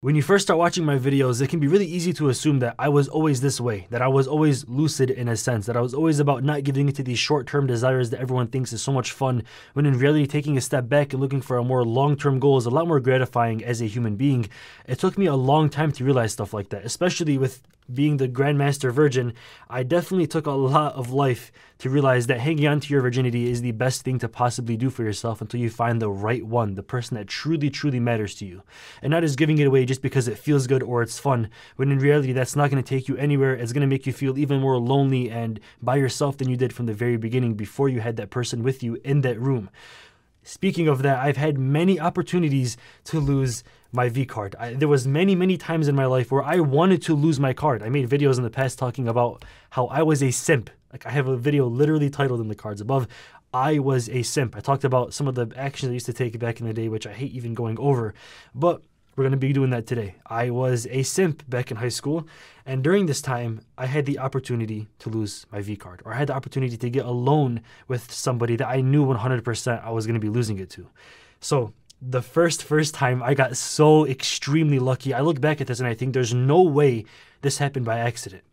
When you first start watching my videos, it can be really easy to assume that I was always this way, that I was always lucid in a sense, that I was always about not giving into these short-term desires that everyone thinks is so much fun, when in reality taking a step back and looking for a more long-term goal is a lot more gratifying as a human being. It took me a long time to realize stuff like that, especially with being the Grandmaster Virgin. I definitely took a lot of life to realize that hanging on to your virginity is the best thing to possibly do for yourself until you find the right one, the person that truly, truly matters to you. And not just giving it away just because it feels good or it's fun, when in reality that's not going to take you anywhere. It's going to make you feel even more lonely and by yourself than you did from the very beginning before you had that person with you in that room. Speaking of that, I've had many opportunities to lose my VCard. There was many times in my life where I wanted to lose my card. I made videos in the past talking about how I was a simp. Like, I have a video literally titled in the cards above, I was a simp. I talked about some of the actions I used to take back in the day, which I hate even going over, but we're going to be doing that today. I was a simp back in high school, and during this time, I had the opportunity to lose my VCard, or I had the opportunity to get a loan with somebody that I knew 100% I was going to be losing it to. So the first time, I got so extremely lucky. I look back at this and I think there's no way this happened by accident.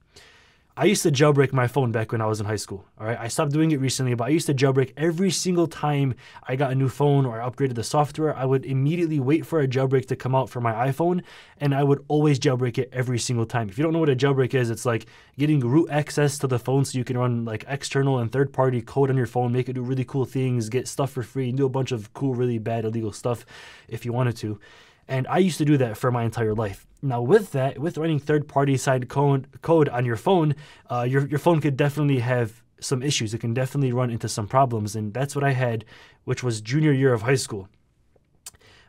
I used to jailbreak my phone back when I was in high school, all right? I stopped doing it recently, but I used to jailbreak every single time I got a new phone or I upgraded the software. I would immediately wait for a jailbreak to come out for my iPhone, and I would always jailbreak it every single time. If you don't know what a jailbreak is, it's like getting root access to the phone so you can run like external and third-party code on your phone, make it do really cool things, get stuff for free, and do a bunch of cool, really bad, illegal stuff if you wanted to. And I used to do that for my entire life. Now with that, with running third-party side code on your phone, your phone could definitely have some issues. It can definitely run into some problems. And that's what I had, which was junior year of high school.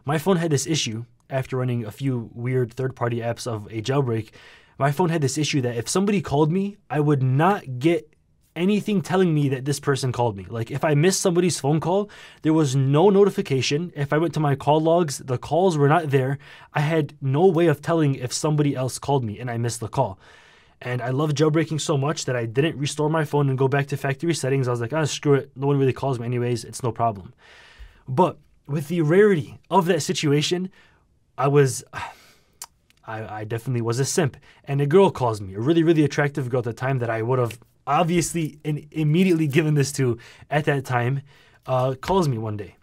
My phone had this issue after running a few weird third-party apps of a jailbreak. My phone had this issue that if somebody called me, I would not get anything telling me that this person called me. Like, if I missed somebody's phone call, there was no notification. If I went to my call logs, the calls were not there. I had no way of telling if somebody else called me and I missed the call. And I love jailbreaking so much that I didn't restore my phone and go back to factory settings. I was like, screw it. No one really calls me anyways. It's no problem. But with the rarity of that situation, I definitely was a simp. And a girl calls me, a really attractive girl at the time that I would have obviously and immediately given this to at that time, calls me one day.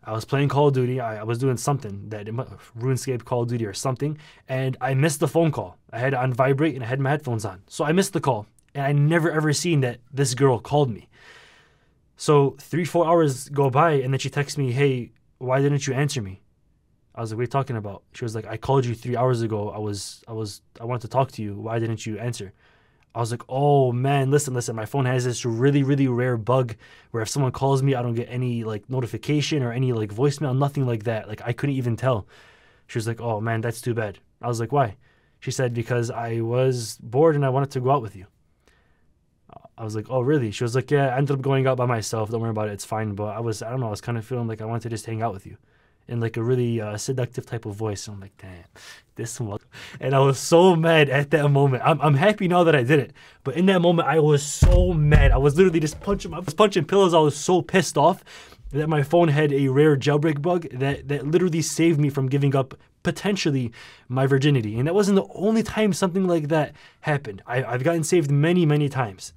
I was playing Call of Duty. I was doing something, that RuneScape, Call of Duty or something, and I missed the phone call. I had it on vibrate and I had my headphones on. So I missed the call, and I never ever seen that this girl called me. So 3-4 hours go by, and then she texts me, hey, why didn't you answer me? I was like, what are you talking about? She was like, I called you 3 hours ago. I wanted to talk to you. Why didn't you answer? I was like, oh man, listen, my phone has this really rare bug where if someone calls me, I don't get any like notification or any like voicemail, nothing like that. Like, I couldn't even tell. She was like, oh man, that's too bad. I was like, why? She said, because I was bored and I wanted to go out with you. I was like, oh really? She was like, yeah, I ended up going out by myself. Don't worry about it. It's fine. But I don't know. I was kind of feeling like I wanted to just hang out with you in like a really seductive type of voice. I'm like, damn, this one. And I was so mad at that moment. I'm happy now that I did it, but in that moment I was so mad. I was literally just punching pillows. I was so pissed off that my phone had a rare jailbreak bug that literally saved me from giving up potentially my virginity. And that wasn't the only time something like that happened. I've gotten saved many times.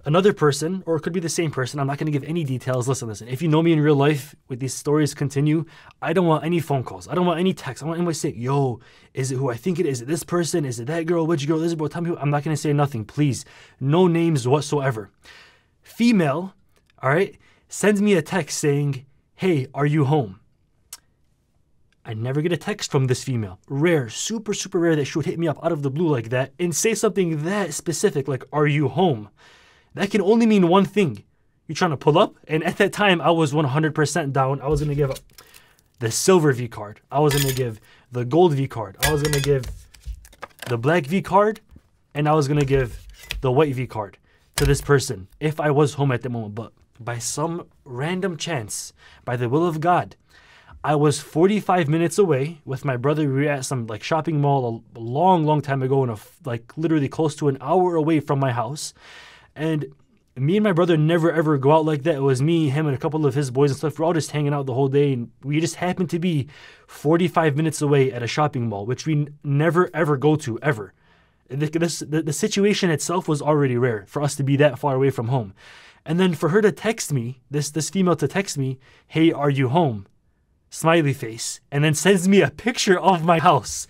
Another person, or it could be the same person, I'm not going to give any details. Listen, if you know me in real life, with these stories continue, I don't want any phone calls. I don't want any texts. I want anybody to say, yo, is it who I think it is? Is it this person? Is it that girl? Which girl is it? Bro, tell me who. I'm not going to say nothing, please. No names whatsoever. Female, all right, sends me a text saying, hey, are you home? I never get a text from this female. Rare, super rare that she would hit me up out of the blue like that and say something that specific, like, are you home? That can only mean one thing. You're trying to pull up? And at that time, I was 100% down. I was going to give the silver V card. I was going to give the gold V card. I was going to give the black V card. And I was going to give the white V card to this person if I was home at the moment. But by some random chance, by the will of God, I was 45 minutes away with my brother. We were at some like shopping mall a long time ago, and like literally close to an hour away from my house. And me and my brother never ever go out like that. It was me, him, and a couple of his boys and stuff. We're all just hanging out the whole day, and we just happened to be 45 minutes away at a shopping mall, which we never ever go to ever. The situation itself was already rare for us to be that far away from home. And then for her to text me, this female to text me, "Hey, are you home?" Smiley face. And then sends me a picture of my house.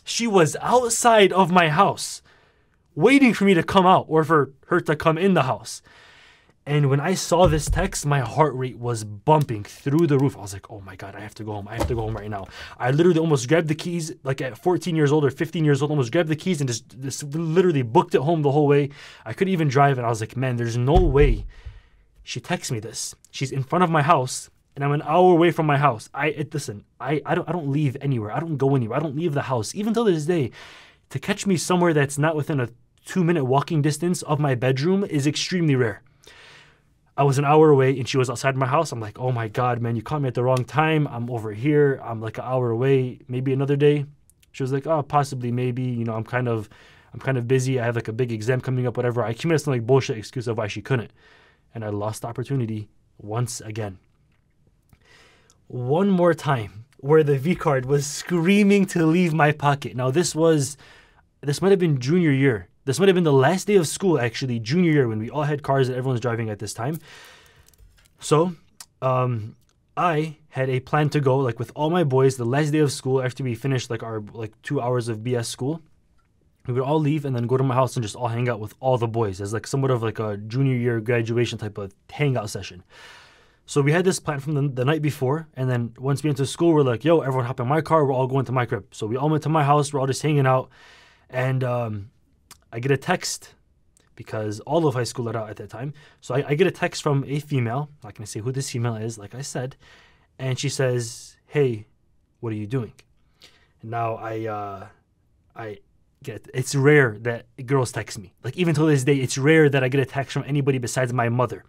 She was outside of my house, waiting for me to come out or for her to come in the house. And when I saw this text, my heart rate was bumping through the roof. I was like, oh my God, I have to go home. I have to go home right now. I literally almost grabbed the keys, like at 14 years old or 15 years old, almost grabbed the keys and just literally booked it home the whole way. I couldn't even drive. And I was like, man, there's no way she texts me this. She's in front of my house and I'm an hour away from my house. Listen, I don't leave anywhere. I don't go anywhere. I don't leave the house. Even till this day, to catch me somewhere that's not within a 2-minute walking distance of my bedroom is extremely rare. I was an hour away and she was outside my house. I'm like, oh my God, man, you caught me at the wrong time. I'm over here. I'm like an hour away. Maybe another day. She was like, oh, possibly, maybe. You know, I'm kind of busy. I have like a big exam coming up, whatever. I came up with some like bullshit excuse of why she couldn't. And I lost the opportunity once again. One more time where the VCard was screaming to leave my pocket. Now this might have been junior year. This might have been the last day of school, actually, junior year, when we all had cars and everyone's driving at this time. So, I had a plan to go, like, with all my boys, the last day of school, after we finished, like, our, 2 hours of BS school. We would all leave and then go to my house and just all hang out with all the boys as, like, somewhat of, like, a junior year graduation type of hangout session. So we had this plan from the night before, and then once we went to school, we're like, yo, everyone hop in my car, we're all going to my crib. So we all went to my house, we're all just hanging out, and, I get a text because all of high school let out at that time. So I get a text from a female. I'm not going to say who this female is, like I said. And she says, hey, what are you doing? Now I get, it's rare that girls text me. Like even till this day, it's rare that I get a text from anybody besides my mother.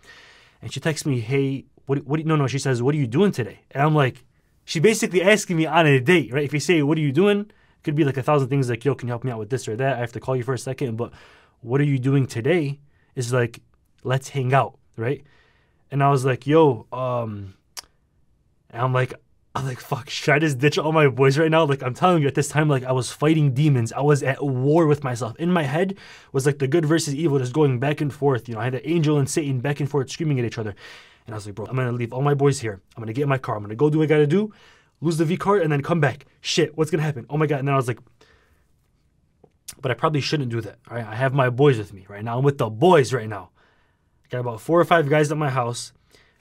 And she texts me, hey, no, she says, what are you doing today? And I'm like, she basically asking me on a date, right? If you say, what are you doing? Could be like 1,000 things like, yo, can you help me out with this or that? I have to call you for a second. But what are you doing today is like, let's hang out, right? And I was like, yo, and I'm like, fuck, should I just ditch all my boys right now? Like, I'm telling you, at this time, like, I was fighting demons. I was at war with myself. In my head was like the good versus evil just going back and forth. You know, I had the angel and Satan back and forth screaming at each other. And I was like, bro, I'm going to leave all my boys here. I'm going to get in my car. I'm going to go do what I got to do. Lose the VCard, and then come back. Shit, what's going to happen? Oh my God. And then I was like, but I probably shouldn't do that. All right, I have my boys with me right now. I'm with the boys right now. I got about 4 or 5 guys at my house.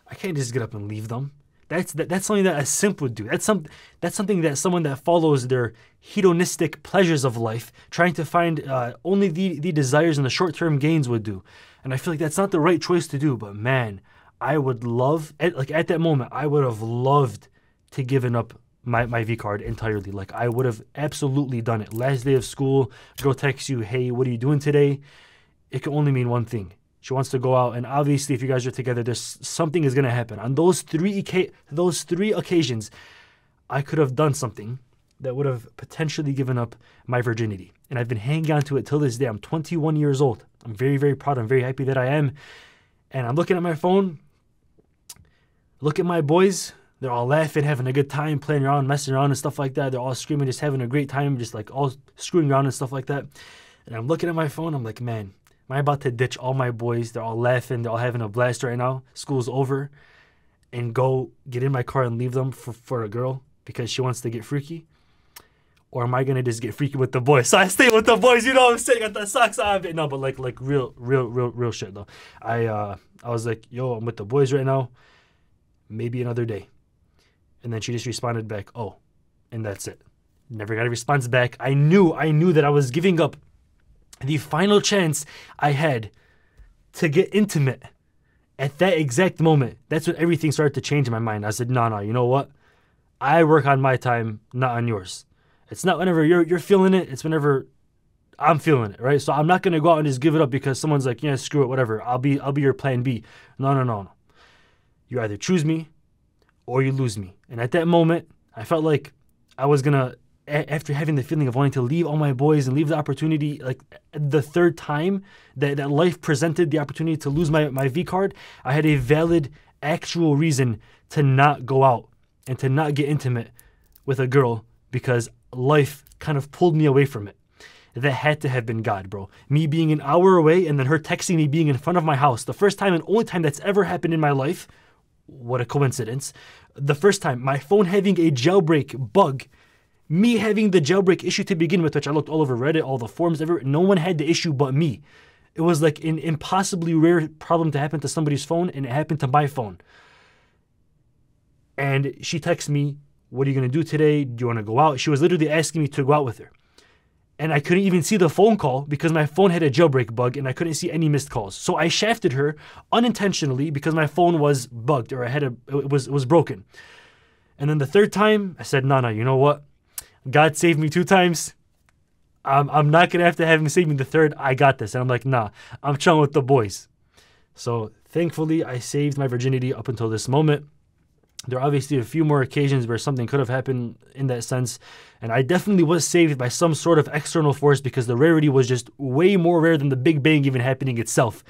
I can't just get up and leave them. That's something that a simp would do. That's something that someone that follows their hedonistic pleasures of life, trying to find only the desires and the short-term gains would do. And I feel like that's not the right choice to do. But man, I would love, at that moment, I would have loved to given up my VCard entirely. Like I would have absolutely done it. Last day of school, girl texts you, hey, what are you doing today? It can only mean one thing. She wants to go out, and obviously if you guys are together, there's something is going to happen. On those three occasions, I could have done something that would have potentially given up my virginity. And I've been hanging on to it till this day. I'm 21 years old. I'm very, very proud. I'm very happy that I am. And I'm looking at my phone, look at my boys. They're all laughing, having a good time, playing around, messing around and stuff like that. They're all screaming, just having a great time, just like all screwing around and stuff like that. And I'm looking at my phone. I'm like, man, am I about to ditch all my boys? They're all laughing. They're all having a blast right now. School's over. And go get in my car and leave them for a girl because she wants to get freaky? Or am I going to just get freaky with the boys? So I stay with the boys, you know what I'm saying? Got the socks on. No, but like real shit though. I was like, yo, I'm with the boys right now. Maybe another day. And then she just responded back, oh, and that's it. Never got a response back. I knew that I was giving up the final chance I had to get intimate at that exact moment. That's when everything started to change in my mind. I said, no, you know what? I work on my time, not on yours. It's not whenever you're feeling it. It's whenever I'm feeling it, right? So I'm not going to go out and just give it up because someone's like, yeah, screw it, whatever. I'll be your plan B. No. You either choose me or you lose me. And at that moment, I felt like I was going to after having the feeling of wanting to leave all my boys and leave the opportunity, like the third time that life presented the opportunity to lose my VCard, I had a valid, actual reason to not go out and to not get intimate with a girl because life kind of pulled me away from it. That had to have been God, bro. Me being an hour away and then her texting me being in front of my house. The first time and only time that's ever happened in my life. What a coincidence. The first time, my phone having a jailbreak bug. Me having the jailbreak issue to begin with, which I looked all over Reddit, all the forums, everywhere. No one had the issue but me. It was like an impossibly rare problem to happen to somebody's phone, and it happened to my phone. And she texts me, what are you going to do today? Do you want to go out? She was literally asking me to go out with her. And I couldn't even see the phone call because my phone had a jailbreak bug and I couldn't see any missed calls. So I shafted her unintentionally because my phone was bugged or it was broken. And then the third time, I said, no, you know what? God saved me 2 times. I'm not going to have him save me the third. I got this. And I'm like, nah, I'm chilling with the boys. So thankfully, I saved my virginity up until this moment. There are obviously a few more occasions where something could have happened in that sense. And I definitely was saved by some sort of external force because the rarity was just way more rare than the Big Bang even happening itself.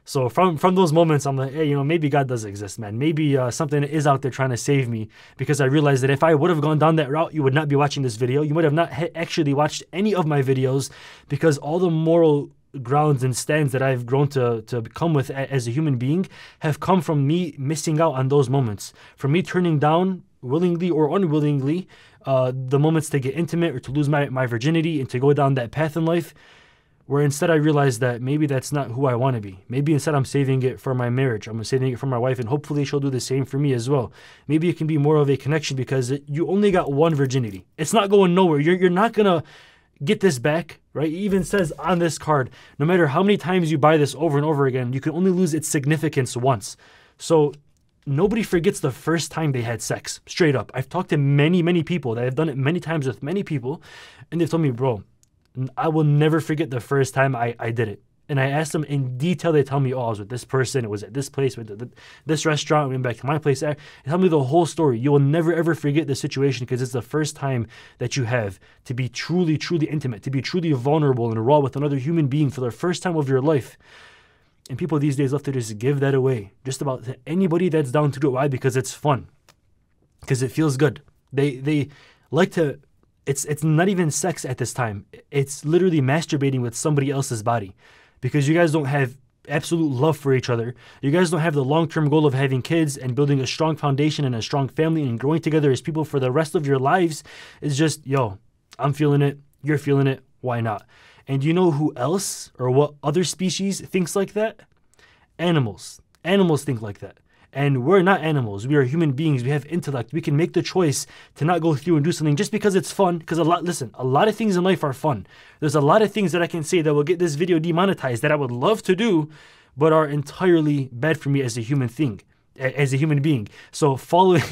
So from those moments, I'm like, hey, maybe God does exist, man. Maybe something is out there trying to save me, because I realized that if I would have gone down that route, you would not be watching this video. You would have not actually watched any of my videos, because all the moral grounds and stands that I've grown to come with as a human being have come from me missing out on those moments, from me turning down, willingly or unwillingly, the moments to get intimate or to lose my virginity and to go down that path in life, where instead I realized that maybe that's not who I want to be. Maybe instead I'm saving it for my marriage. I'm saving it for my wife, and hopefully she'll do the same for me as well. Maybe it can be more of a connection because you only got one virginity. It's not going nowhere. You're not going to get this back, right? It even says on this card, no matter how many times you buy this over and over again, you can only lose its significance once. So nobody forgets the first time they had sex, straight up. I've talked to many people that have done it many times with many people, and they've told me, bro, I will never forget the first time I did it. And I asked them in detail. They tell me, oh, I was with this person. It was at this place, with this restaurant. We went back to my place. They tell me the whole story. You will never, ever forget the situation because it's the first time that you have to be truly, truly intimate, to be truly vulnerable and raw with another human being for the first time of your life. And people these days love to just give that away just about to anybody that's down to do it. Why? Because it's fun. Because it feels good. They like to... It's not even sex at this time. It's literally masturbating with somebody else's body, because you guys don't have absolute love for each other. You guys don't have the long-term goal of having kids and building a strong foundation and a strong family and growing together as people for the rest of your lives. It's just, yo, I'm feeling it. You're feeling it. Why not? And you know who else or what other species thinks like that? Animals. Animals think like that. And we're not animals. We are human beings. We have intellect. We can make the choice to not go through and do something just because it's fun. Because a lot of things in life are fun. There's a lot of things that I can say that will get this video demonetized that I would love to do, but are entirely bad for me as a human being. So following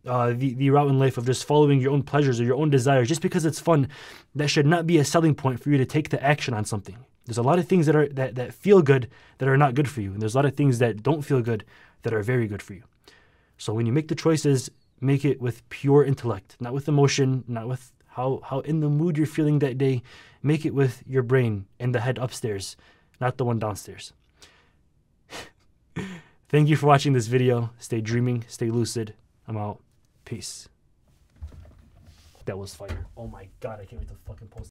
the route in life of just following your own pleasures or your own desires just because it's fun, that should not be a selling point for you to take the action on something. There's a lot of things that feel good that are not good for you. And there's a lot of things that don't feel good that are very good for you. So when you make the choices, make it with pure intellect, not with emotion, not with how in the mood you're feeling that day. Make it with your brain and the head upstairs, not the one downstairs. Thank you for watching this video. Stay dreaming, stay lucid. I'm out. Peace. That was fire. Oh my God, I can't wait to fucking post